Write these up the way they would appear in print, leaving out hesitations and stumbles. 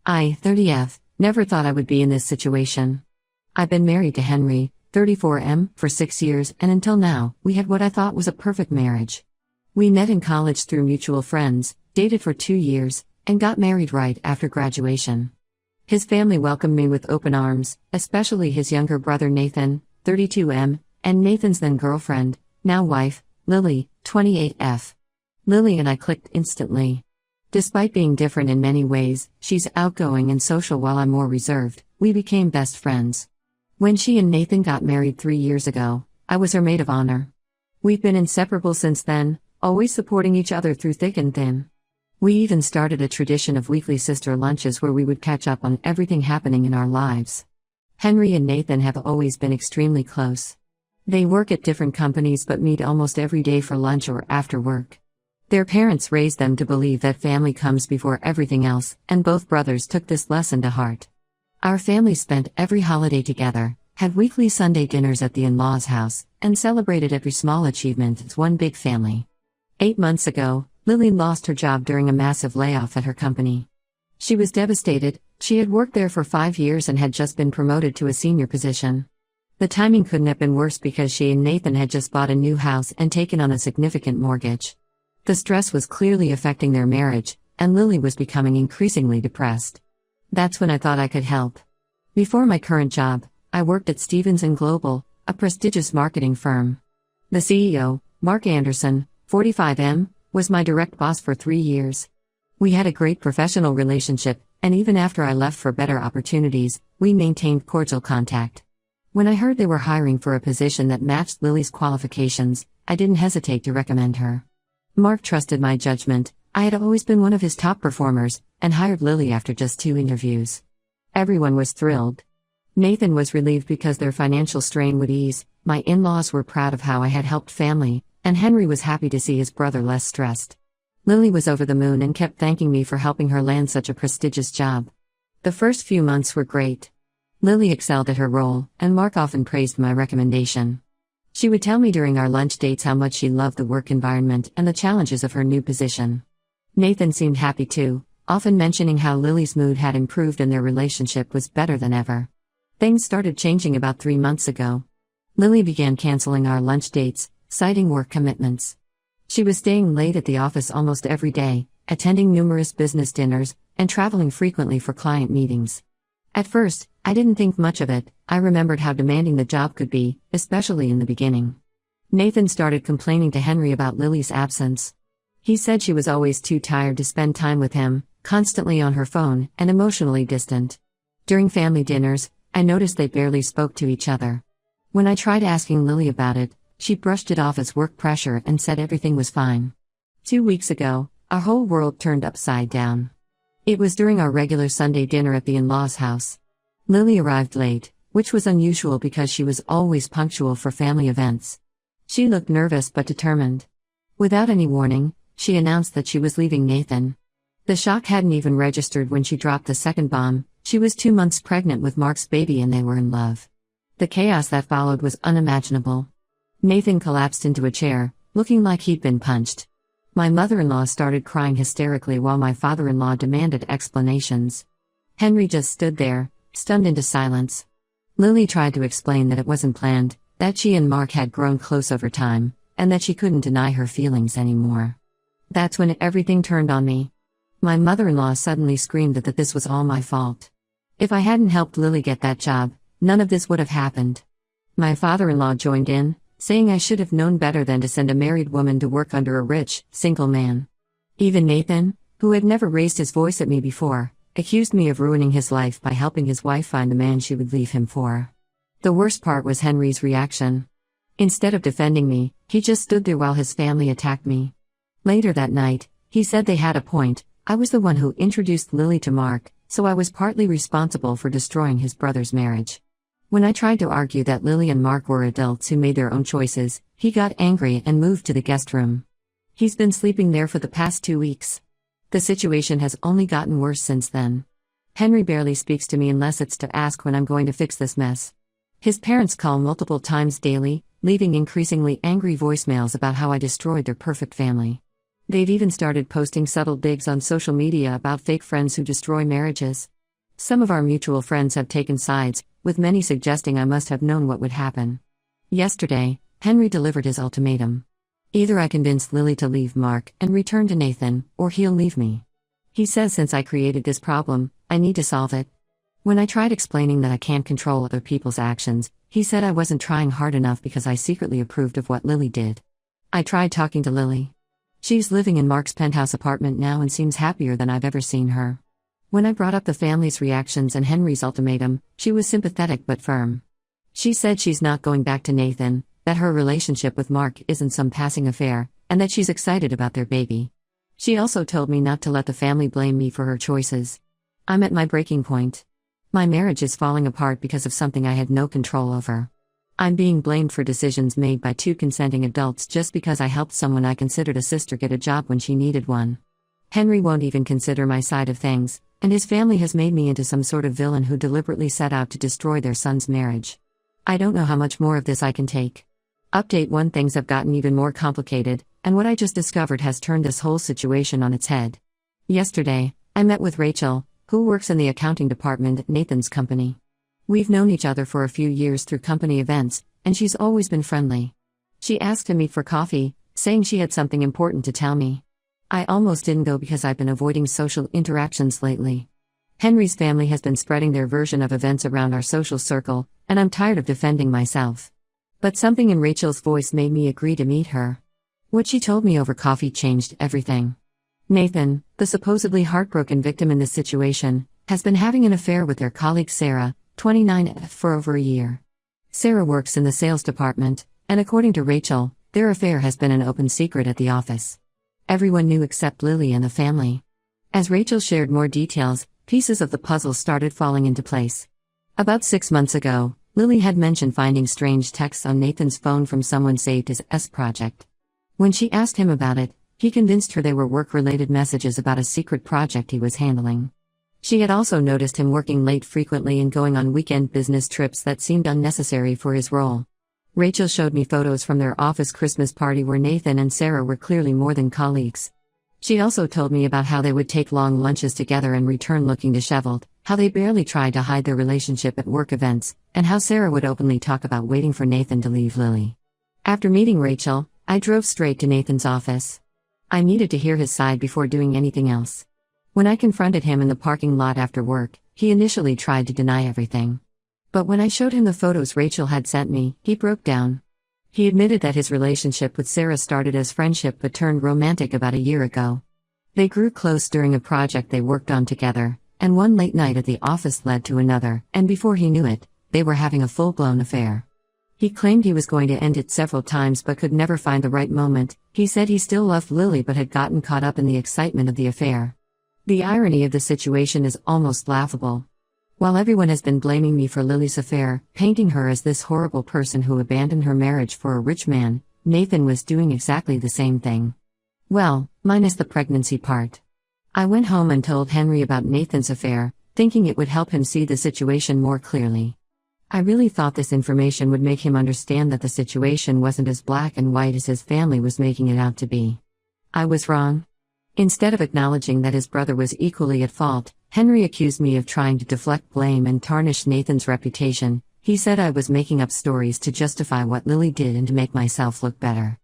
I, 30F, never thought I would be in this situation. I've been married to Henry, 34M, for 6 years, and until now, we had what I thought was a perfect marriage. We met in college through mutual friends, dated for 2 years, and got married right after graduation. His family welcomed me with open arms, especially his younger brother Nathan, 32M, and Nathan's then girlfriend, now wife, Lily, 28F. Lily and I clicked instantly. Despite being different in many ways, she's outgoing and social while I'm more reserved. We became best friends. When she and Nathan got married 3 years ago, I was her maid of honor. We've been inseparable since then, always supporting each other through thick and thin. We even started a tradition of weekly sister lunches where we would catch up on everything happening in our lives. Henry and Nathan have always been extremely close. They work at different companies but meet almost every day for lunch or after work. Their parents raised them to believe that family comes before everything else, and both brothers took this lesson to heart. Our family spent every holiday together, had weekly Sunday dinners at the in-laws' house, and celebrated every small achievement as one big family. 8 months ago, Lily lost her job during a massive layoff at her company. She was devastated. She had worked there for 5 years and had just been promoted to a senior position. The timing couldn't have been worse because she and Nathan had just bought a new house and taken on a significant mortgage. The stress was clearly affecting their marriage, and Lily was becoming increasingly depressed. That's when I thought I could help. Before my current job, I worked at Stevens & Global, a prestigious marketing firm. The CEO, Mark Anderson, 45M, was my direct boss for 3 years. We had a great professional relationship, and even after I left for better opportunities, we maintained cordial contact. When I heard they were hiring for a position that matched Lily's qualifications, I didn't hesitate to recommend her. Mark trusted my judgment. I had always been one of his top performers, and hired Lily after just 2 interviews. Everyone was thrilled. Nathan was relieved because their financial strain would ease, my in-laws were proud of how I had helped family, and Henry was happy to see his brother less stressed. Lily was over the moon and kept thanking me for helping her land such a prestigious job. The first few months were great. Lily excelled at her role, and Mark often praised my recommendation. She would tell me during our lunch dates how much she loved the work environment and the challenges of her new position. Nathan seemed happy too, often mentioning how Lily's mood had improved and their relationship was better than ever. Things started changing about 3 months ago. Lily began canceling our lunch dates, citing work commitments. She was staying late at the office almost every day, attending numerous business dinners, and traveling frequently for client meetings. At first, I didn't think much of it. I remembered how demanding the job could be, especially in the beginning. Nathan started complaining to Henry about Lily's absence. He said she was always too tired to spend time with him, constantly on her phone, and emotionally distant. During family dinners, I noticed they barely spoke to each other. When I tried asking Lily about it, she brushed it off as work pressure and said everything was fine. 2 weeks ago, our whole world turned upside down. It was during our regular Sunday dinner at the in-laws' house. Lily arrived late, which was unusual because she was always punctual for family events. She looked nervous but determined. Without any warning, she announced that she was leaving Nathan. The shock hadn't even registered when she dropped the second bomb. She was 2 months pregnant with Mark's baby and they were in love. The chaos that followed was unimaginable. Nathan collapsed into a chair, looking like he'd been punched. My mother-in-law started crying hysterically while my father-in-law demanded explanations. Henry just stood there, stunned into silence. Lily tried to explain that it wasn't planned, that she and Mark had grown close over time, and that she couldn't deny her feelings anymore. That's when everything turned on me. My mother-in-law suddenly screamed that this was all my fault. If I hadn't helped Lily get that job, none of this would have happened. My father-in-law joined in, saying I should have known better than to send a married woman to work under a rich, single man. Even Nathan, who had never raised his voice at me before, accused me of ruining his life by helping his wife find the man she would leave him for. The worst part was Henry's reaction. Instead of defending me, he just stood there while his family attacked me. Later that night, he said they had a point. I was the one who introduced Lily to Mark, so I was partly responsible for destroying his brother's marriage. When I tried to argue that Lily and Mark were adults who made their own choices, he got angry and moved to the guest room. He's been sleeping there for the past 2 weeks. The situation has only gotten worse since then. Henry barely speaks to me unless it's to ask when I'm going to fix this mess. His parents call multiple times daily, leaving increasingly angry voicemails about how I destroyed their perfect family. They've even started posting subtle digs on social media about fake friends who destroy marriages. Some of our mutual friends have taken sides, with many suggesting I must have known what would happen. Yesterday, Henry delivered his ultimatum. Either I convince Lily to leave Mark and return to Nathan, or he'll leave me. He says since I created this problem, I need to solve it. When I tried explaining that I can't control other people's actions, he said I wasn't trying hard enough because I secretly approved of what Lily did. I tried talking to Lily. She's living in Mark's penthouse apartment now and seems happier than I've ever seen her. When I brought up the family's reactions and Henry's ultimatum, she was sympathetic but firm. She said she's not going back to Nathan, that her relationship with Mark isn't some passing affair, and that she's excited about their baby. She also told me not to let the family blame me for her choices. I'm at my breaking point. My marriage is falling apart because of something I had no control over. I'm being blamed for decisions made by two consenting adults just because I helped someone I considered a sister get a job when she needed one. Henry won't even consider my side of things, and his family has made me into some sort of villain who deliberately set out to destroy their son's marriage. I don't know how much more of this I can take. Update 1: Things have gotten even more complicated, and what I just discovered has turned this whole situation on its head. Yesterday, I met with Rachel, who works in the accounting department at Nathan's company. We've known each other for a few years through company events, and she's always been friendly. She asked to meet for coffee, saying she had something important to tell me. I almost didn't go because I've been avoiding social interactions lately. Henry's family has been spreading their version of events around our social circle, and I'm tired of defending myself. But something in Rachel's voice made me agree to meet her. What she told me over coffee changed everything. Nathan, the supposedly heartbroken victim in this situation, has been having an affair with their colleague Sarah, 29, for over a year. Sarah works in the sales department, and according to Rachel, their affair has been an open secret at the office. Everyone knew except Lily and the family. As Rachel shared more details, pieces of the puzzle started falling into place. About 6 months ago, Lily had mentioned finding strange texts on Nathan's phone from someone saved as S project. When she asked him about it, he convinced her they were work-related messages about a secret project he was handling. She had also noticed him working late frequently and going on weekend business trips that seemed unnecessary for his role. Rachel showed me photos from their office Christmas party where Nathan and Sarah were clearly more than colleagues. She also told me about how they would take long lunches together and return looking disheveled, how they barely tried to hide their relationship at work events, and how Sarah would openly talk about waiting for Nathan to leave Lily. After meeting Rachel, I drove straight to Nathan's office. I needed to hear his side before doing anything else. When I confronted him in the parking lot after work, he initially tried to deny everything. But when I showed him the photos Rachel had sent me, he broke down. He admitted that his relationship with Sarah started as friendship but turned romantic about a year ago. They grew close during a project they worked on together, and one late night at the office led to another, and before he knew it, they were having a full-blown affair. He claimed he was going to end it several times but could never find the right moment. He said he still loved Lily but had gotten caught up in the excitement of the affair. The irony of the situation is almost laughable. While everyone has been blaming me for Lily's affair, painting her as this horrible person who abandoned her marriage for a rich man, Nathan was doing exactly the same thing. Well, minus the pregnancy part. I went home and told Henry about Nathan's affair, thinking it would help him see the situation more clearly. I really thought this information would make him understand that the situation wasn't as black and white as his family was making it out to be. I was wrong. Instead of acknowledging that his brother was equally at fault, Henry accused me of trying to deflect blame and tarnish Nathan's reputation. He said I was making up stories to justify what Lily did and to make myself look better.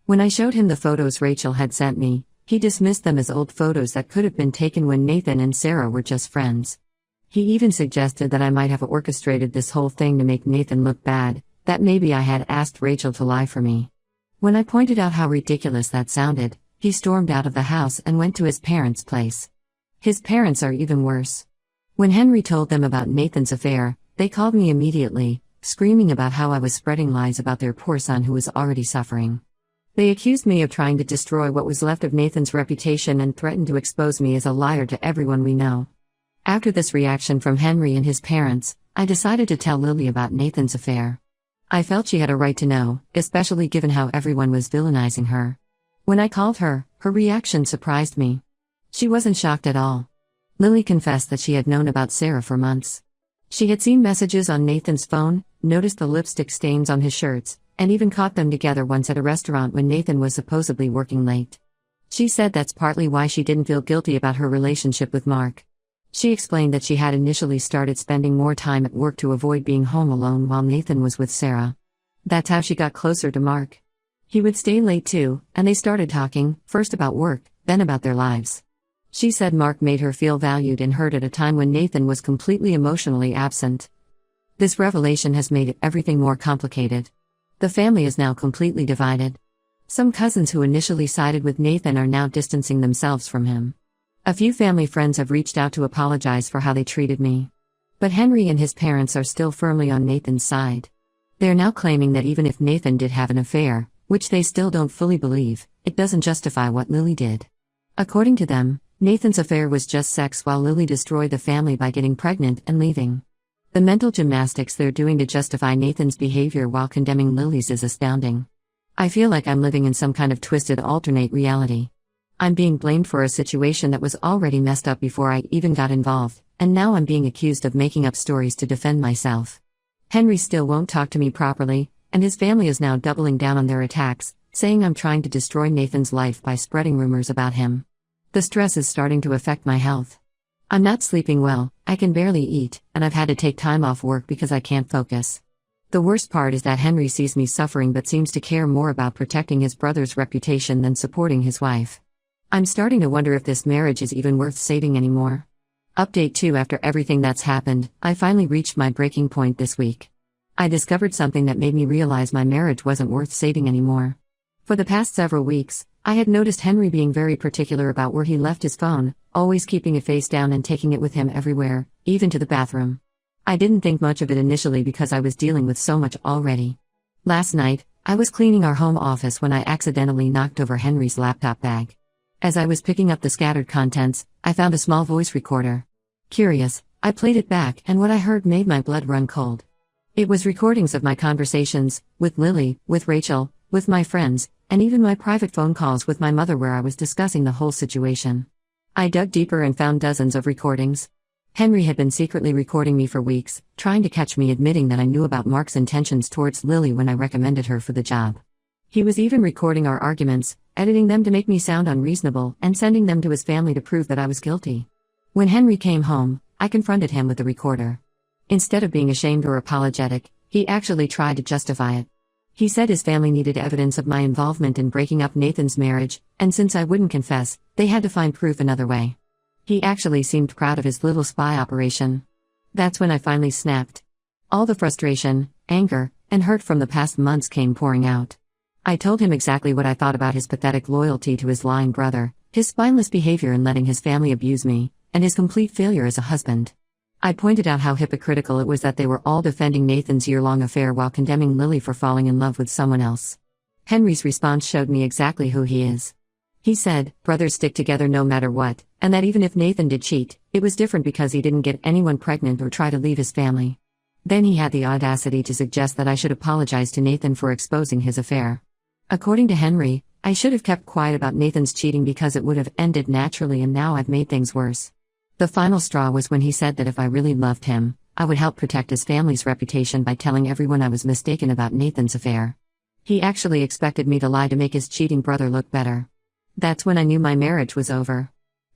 When I showed him the photos Rachel had sent me, he dismissed them as old photos that could have been taken when Nathan and Sarah were just friends. He even suggested that I might have orchestrated this whole thing to make Nathan look bad, that maybe I had asked Rachel to lie for me. When I pointed out how ridiculous that sounded, he stormed out of the house and went to his parents' place. His parents are even worse. When Henry told them about Nathan's affair, they called me immediately, screaming about how I was spreading lies about their poor son who was already suffering. They accused me of trying to destroy what was left of Nathan's reputation and threatened to expose me as a liar to everyone we know. After this reaction from Henry and his parents, I decided to tell Lily about Nathan's affair. I felt she had a right to know, especially given how everyone was villainizing her. When I called her, her reaction surprised me. She wasn't shocked at all. Lily confessed that she had known about Sarah for months. She had seen messages on Nathan's phone, noticed the lipstick stains on his shirts, and even caught them together once at a restaurant when Nathan was supposedly working late. She said that's partly why she didn't feel guilty about her relationship with Mark. She explained that she had initially started spending more time at work to avoid being home alone while Nathan was with Sarah. That's how she got closer to Mark. He would stay late too, and they started talking, first about work, then about their lives. She said Mark made her feel valued and heard at a time when Nathan was completely emotionally absent. This revelation has made everything more complicated. The family is now completely divided. Some cousins who initially sided with Nathan are now distancing themselves from him. A few family friends have reached out to apologize for how they treated me. But Henry and his parents are still firmly on Nathan's side. They're now claiming that even if Nathan did have an affair, which they still don't fully believe, it doesn't justify what Lily did. According to them, Nathan's affair was just sex while Lily destroyed the family by getting pregnant and leaving. The mental gymnastics they're doing to justify Nathan's behavior while condemning Lily's is astounding. I feel like I'm living in some kind of twisted alternate reality. I'm being blamed for a situation that was already messed up before I even got involved, and now I'm being accused of making up stories to defend myself. Henry still won't talk to me properly, and his family is now doubling down on their attacks, saying I'm trying to destroy Nathan's life by spreading rumors about him. The stress is starting to affect my health. I'm not sleeping well, I can barely eat, and I've had to take time off work because I can't focus. The worst part is that Henry sees me suffering but seems to care more about protecting his brother's reputation than supporting his wife. I'm starting to wonder if this marriage is even worth saving anymore. Update 2: After everything that's happened, I finally reached my breaking point this week. I discovered something that made me realize my marriage wasn't worth saving anymore. For the past several weeks, I had noticed Henry being very particular about where he left his phone, always keeping it face down and taking it with him everywhere, even to the bathroom. I didn't think much of it initially because I was dealing with so much already. Last night, I was cleaning our home office when I accidentally knocked over Henry's laptop bag. As I was picking up the scattered contents, I found a small voice recorder. Curious, I played it back and what I heard made my blood run cold. It was recordings of my conversations, with Lily, with Rachel, with my friends, and even my private phone calls with my mother where I was discussing the whole situation. I dug deeper and found dozens of recordings. Henry had been secretly recording me for weeks, trying to catch me admitting that I knew about Mark's intentions towards Lily when I recommended her for the job. He was even recording our arguments, editing them to make me sound unreasonable, and sending them to his family to prove that I was guilty. When Henry came home, I confronted him with the recorder. Instead of being ashamed or apologetic, he actually tried to justify it. He said his family needed evidence of my involvement in breaking up Nathan's marriage, and since I wouldn't confess, they had to find proof another way. He actually seemed proud of his little spy operation. That's when I finally snapped. All the frustration, anger, and hurt from the past months came pouring out. I told him exactly what I thought about his pathetic loyalty to his lying brother, his spineless behavior in letting his family abuse me, and his complete failure as a husband. I pointed out how hypocritical it was that they were all defending Nathan's year-long affair while condemning Lily for falling in love with someone else. Henry's response showed me exactly who he is. He said, brothers stick together no matter what, and that even if Nathan did cheat, it was different because he didn't get anyone pregnant or try to leave his family. Then he had the audacity to suggest that I should apologize to Nathan for exposing his affair. According to Henry, I should have kept quiet about Nathan's cheating because it would have ended naturally, and now I've made things worse. The final straw was when he said that if I really loved him, I would help protect his family's reputation by telling everyone I was mistaken about Nathan's affair. He actually expected me to lie to make his cheating brother look better. That's when I knew my marriage was over.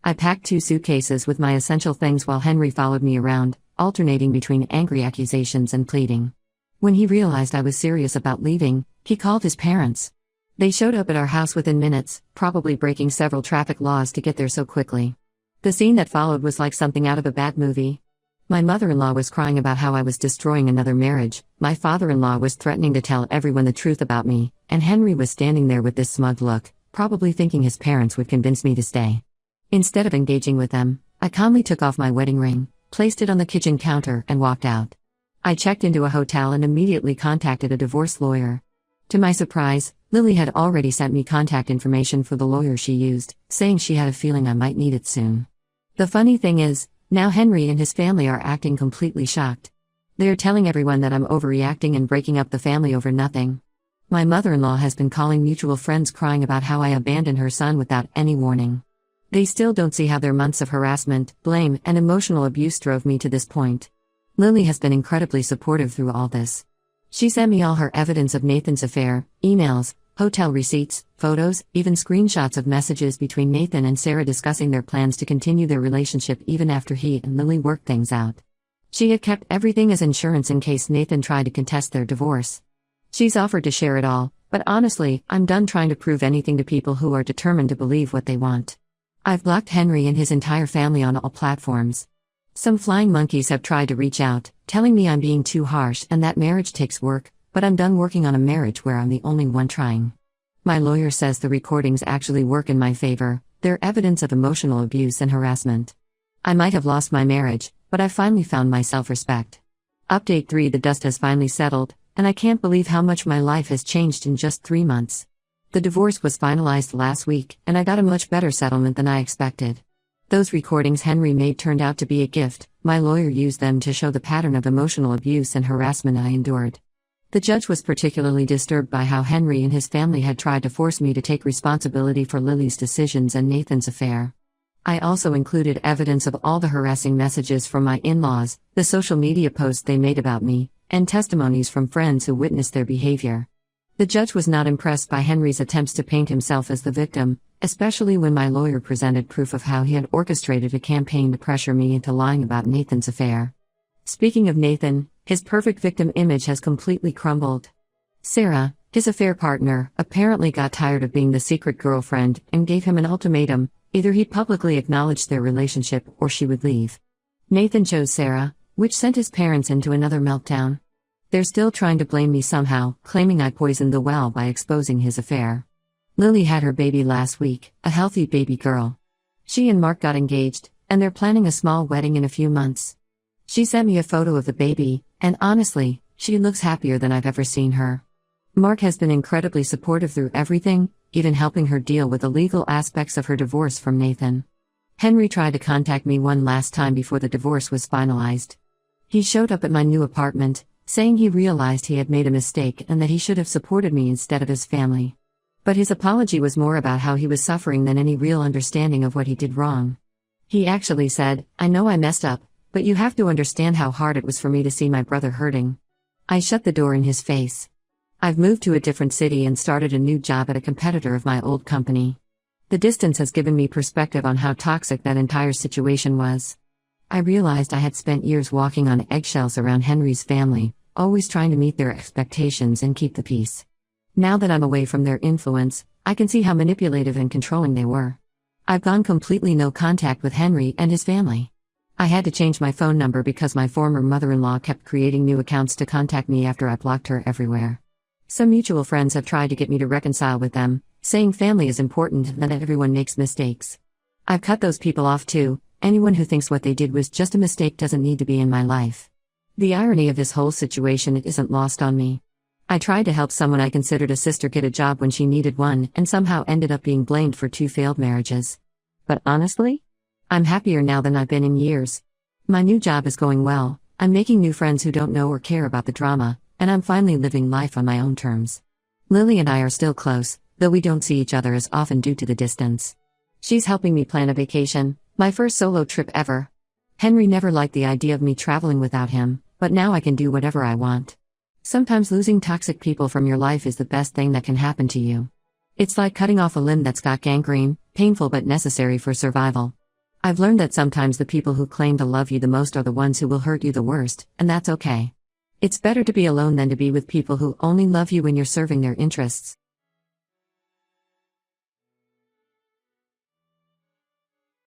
I packed 2 suitcases with my essential things while Henry followed me around, alternating between angry accusations and pleading. When he realized I was serious about leaving, he called his parents. They showed up at our house within minutes, probably breaking several traffic laws to get there so quickly. The scene that followed was like something out of a bad movie. My mother-in-law was crying about how I was destroying another marriage, my father-in-law was threatening to tell everyone the truth about me, and Henry was standing there with this smug look, probably thinking his parents would convince me to stay. Instead of engaging with them, I calmly took off my wedding ring, placed it on the kitchen counter, and walked out. I checked into a hotel and immediately contacted a divorce lawyer. To my surprise, Lily had already sent me contact information for the lawyer she used, saying she had a feeling I might need it soon. The funny thing is, now Henry and his family are acting completely shocked. They are telling everyone that I'm overreacting and breaking up the family over nothing. My mother-in-law has been calling mutual friends crying about how I abandoned her son without any warning. They still don't see how their months of harassment, blame, and emotional abuse drove me to this point. Lily has been incredibly supportive through all this. She sent me all her evidence of Nathan's affair, emails, Hotel receipts, photos, even screenshots of messages between Nathan and Sarah discussing their plans to continue their relationship even after he and Lily worked things out. She had kept everything as insurance in case Nathan tried to contest their divorce. She's offered to share it all, but honestly, I'm done trying to prove anything to people who are determined to believe what they want. I've blocked Henry and his entire family on all platforms. Some flying monkeys have tried to reach out, telling me I'm being too harsh and that marriage takes work, but I'm done working on a marriage where I'm the only one trying. My lawyer says the recordings actually work in my favor. They're evidence of emotional abuse and harassment. I might have lost my marriage, but I finally found my self-respect. Update 3: The dust has finally settled, and I can't believe how much my life has changed in just 3 months. The divorce was finalized last week, and I got a much better settlement than I expected. Those recordings Henry made turned out to be a gift. My lawyer used them to show the pattern of emotional abuse and harassment I endured. The judge was particularly disturbed by how Henry and his family had tried to force me to take responsibility for Lily's decisions and Nathan's affair. I also included evidence of all the harassing messages from my in-laws, the social media posts they made about me, and testimonies from friends who witnessed their behavior. The judge was not impressed by Henry's attempts to paint himself as the victim, especially when my lawyer presented proof of how he had orchestrated a campaign to pressure me into lying about Nathan's affair. Speaking of Nathan, his perfect victim image has completely crumbled. Sarah, his affair partner, apparently got tired of being the secret girlfriend and gave him an ultimatum: either he'd publicly acknowledge their relationship or she would leave. Nathan chose Sarah, which sent his parents into another meltdown. They're still trying to blame me somehow, claiming I poisoned the well by exposing his affair. Lily had her baby last week, a healthy baby girl. She and Mark got engaged, and they're planning a small wedding in a few months. She sent me a photo of the baby, and honestly, she looks happier than I've ever seen her. Mark has been incredibly supportive through everything, even helping her deal with the legal aspects of her divorce from Nathan. Henry tried to contact me one last time before the divorce was finalized. He showed up at my new apartment, saying he realized he had made a mistake and that he should have supported me instead of his family. But his apology was more about how he was suffering than any real understanding of what he did wrong. He actually said, "I know I messed up, but you have to understand how hard it was for me to see my brother hurting." I shut the door in his face. I've moved to a different city and started a new job at a competitor of my old company. The distance has given me perspective on how toxic that entire situation was. I realized I had spent years walking on eggshells around Henry's family, always trying to meet their expectations and keep the peace. Now that I'm away from their influence, I can see how manipulative and controlling they were. I've gone completely no contact with Henry and his family. I had to change my phone number because my former mother-in-law kept creating new accounts to contact me after I blocked her everywhere. Some mutual friends have tried to get me to reconcile with them, saying family is important and that everyone makes mistakes. I've cut those people off too. Anyone who thinks what they did was just a mistake doesn't need to be in my life. The irony of this whole situation isn't lost on me. I tried to help someone I considered a sister get a job when she needed one and somehow ended up being blamed for 2 failed marriages. But honestly, I'm happier now than I've been in years. My new job is going well, I'm making new friends who don't know or care about the drama, and I'm finally living life on my own terms. Lily and I are still close, though we don't see each other as often due to the distance. She's helping me plan a vacation, my first solo trip ever. Henry never liked the idea of me traveling without him, but now I can do whatever I want. Sometimes losing toxic people from your life is the best thing that can happen to you. It's like cutting off a limb that's got gangrene, painful but necessary for survival. I've learned that sometimes the people who claim to love you the most are the ones who will hurt you the worst, and that's okay. It's better to be alone than to be with people who only love you when you're serving their interests.